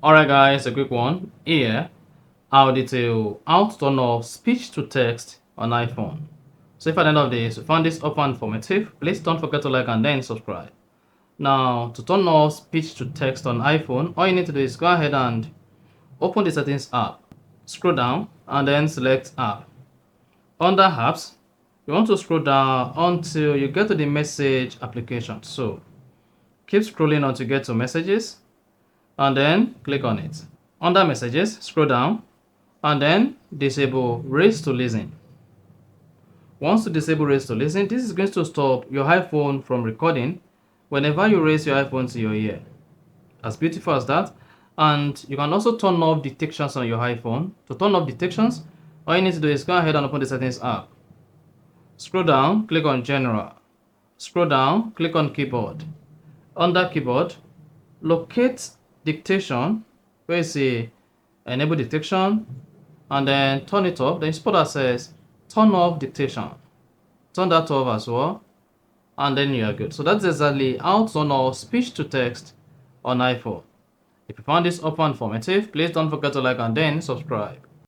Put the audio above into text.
Alright guys, a quick one. Here, I'll detail how to turn off speech to text on iPhone. So if at the end of this you found this offer informative, please don't forget to like and then subscribe. Now, to turn off speech to text on iPhone, all you need to do is go ahead and open the settings app. Scroll down and then select app. Under apps, you want to scroll down until you get to the message application. So keep scrolling until you get to messages and then click on it. Under messages, scroll down and then disable raise to listen. Once you disable raise to listen, this is going to stop your iPhone from recording whenever you raise your iPhone to your ear. As beautiful as that. And you can also turn off detections on your iPhone. To turn off detections, all you need to do is go ahead and open the settings app. Scroll down, click on general. Scroll down, click on keyboard. Under keyboard, locate dictation where you see enable detection and then turn it off. Then spot that says turn off dictation. Turn that off as well and then you are good. So that's exactly how to turn off speech to text on iPhone. If you found this offer informative, please don't forget to like and then subscribe.